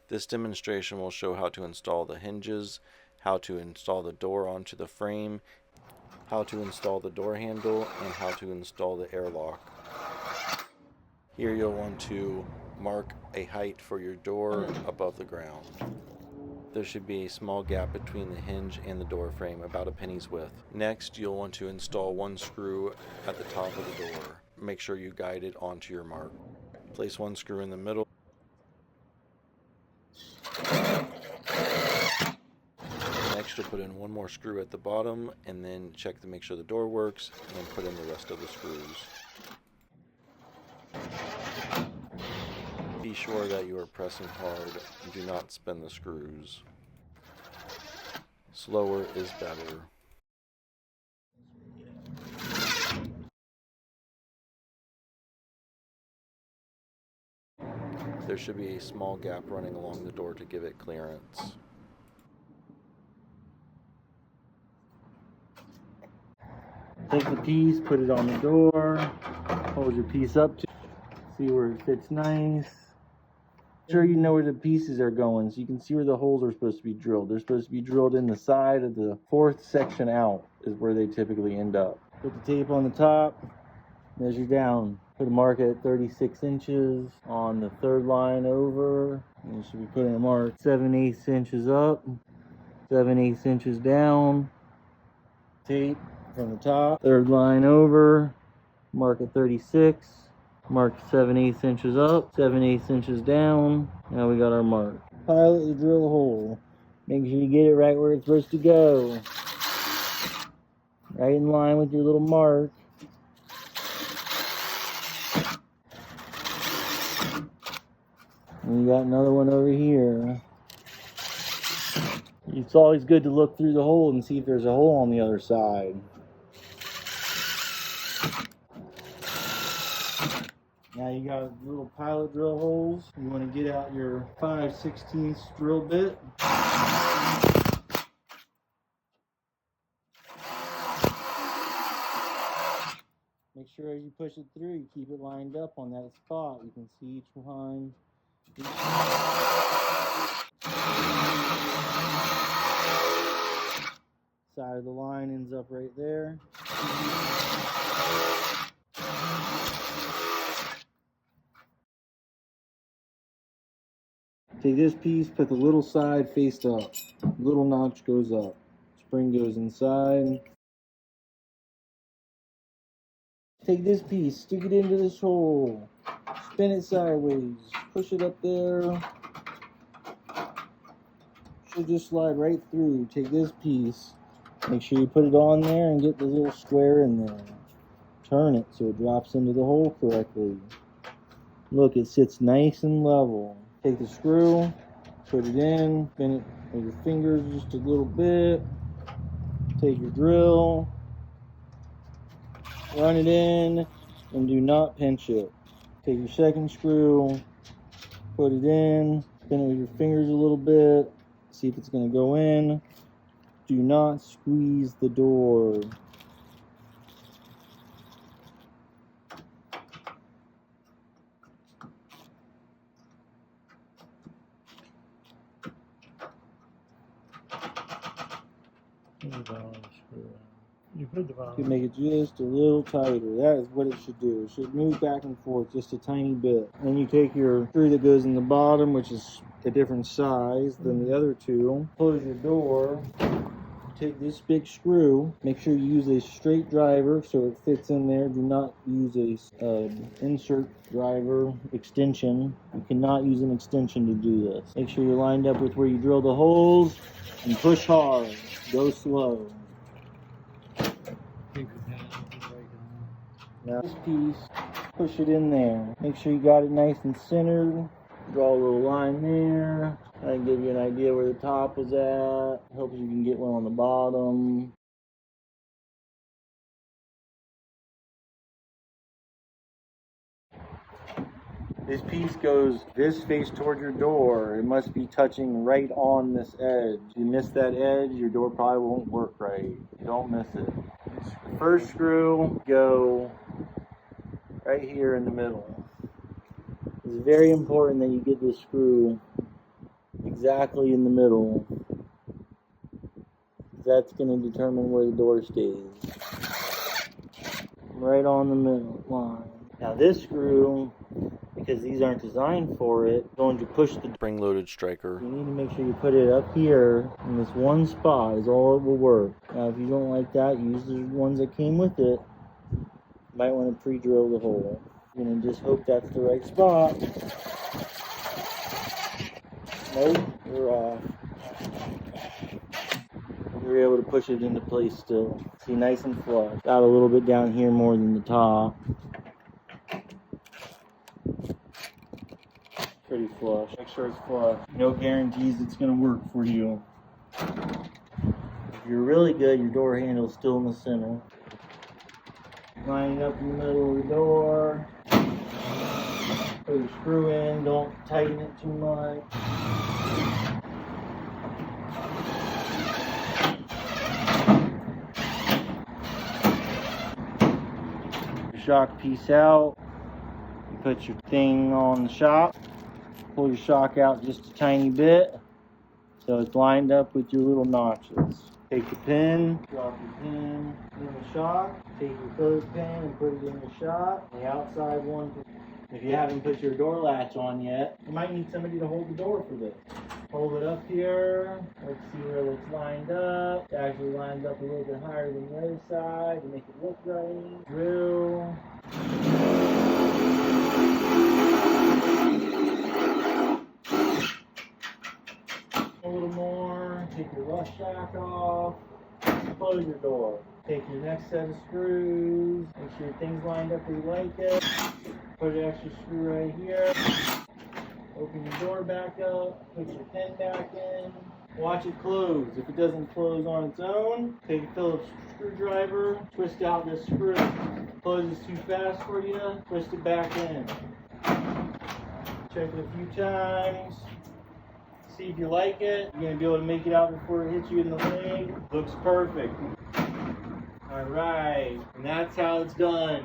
This demonstration will show how to install the hinges, how to install the door onto the frame, how to install the door handle, and how to install the airlock. Here you'll want to mark a height for your door above the ground. There should be a small gap between the hinge and the door frame, about a penny's width. Next, you'll want to install one screw at the top of the door. Make sure you guide it onto your mark. Place one screw in the middle. Next, you'll put in one more screw at the bottom, and then check to make sure the door works, and then put in the rest of the screws. Be sure that you are pressing hard and do not spin the screws. Slower is better. There should be a small gap running along the door to give it clearance. Take the piece, put it on the door, hold your piece up to see where it fits nice. Make sure you know where the pieces are going so you can see where the holes are supposed to be drilled. They're supposed to be drilled in the side of the fourth section out is where they typically end up. Put the tape on the top, measure down. Put a mark at 36 inches on the third line over. And you should be putting a mark 7/8 inches up, 7/8 inches down. Tape from the top, third line over, mark at 36, mark 7/8 inches up, 7/8 inches down. Now we got our mark. Pilot the drill hole. Make sure you get it right where it's supposed to go. Right in line with your little mark. And you got another one over here. It's always good to look through the hole and see if there's a hole on the other side. Now you got little pilot drill holes. You want to get out your 5/16 drill bit. Make sure as you push it through, you keep it lined up on that spot. You can see each one. Side of the line ends up right there. Take this piece, put the little side faced up. Little notch goes up. Spring goes inside. Take this piece, stick it into this hole. Spin it sideways. Push it up there. Should just slide right through. Take this piece. Make sure you put it on there and get the little square in there. Turn it so it drops into the hole correctly. Look, it sits nice and level. Take the screw, put it in, spin it with your fingers just a little bit. Take your drill, run it in, and do not pinch it. Take your second screw, put it in, spin it with your fingers a little bit, see if it's going to go in. Do not squeeze the door. You put the bottom. You can make it just a little tighter. That is what it should do. It should move back and forth just a tiny bit. Then you take your screw that goes in the bottom, which is a different size than the other two. Close your door. Take this big screw. Make sure you use a straight driver so it fits in there. Do not use a insert driver extension. You cannot use an extension to do this. Make sure you're lined up with where you drill the holes and push hard. Go slow. Now this piece, push it in there. Make sure you got it nice and centered. Draw a little line there. I can give you an idea where the top was at. Helps you can get one on the bottom. This piece goes this face toward your door. It must be touching right on this edge. If you miss that edge, your door probably won't work right. Don't miss it. The first screw go right here in the middle. It's very important that you get this screw exactly in the middle. That's going to determine where the door stays. Right on the middle line. Now this screw, because these aren't designed for it, going to push the... Spring-loaded striker. You need to make sure you put it up here in this one spot is all it will work. Now if you don't like that, use the ones that came with it. You might want to pre-drill the hole. You're going to just hope that's the right spot. Nope, you're off. You're able to push it into place still. See, nice and flush. Got a little bit down here more than the top. Pretty flush. Make sure it's flush. No guarantees it's going to work for you. If you're really good, your door handle's still in the center. Line it up in the middle of the door. Put your screw in. Don't tighten it too much. Shock piece out. You put your thing on the shock. Pull your shock out just a tiny bit so it's lined up with your little notches. Take the pin, drop your pin in the shock. Take your Phillips pin and put it in the shock. The outside one. If you haven't put your door latch on yet, you might need somebody to hold the door for this. Hold it up here. Let's see where it's lined up. It's actually lined up a little bit higher than the other side to make it look right. Drill. A little more. Take your rust jack off. Close your door. Take your next set of screws. Make sure your thing's lined up where you like it. Put an extra screw right here. Open your door back up. Put your pin back in. Watch it close. If it doesn't close on its own, take a Phillips screwdriver. Twist out this screw. Closes too fast for you. Twist it back in. Check it a few times. See if you like it. You're going to be able to make it out before it hits you in the leg. Looks perfect. Alright, and that's how it's done.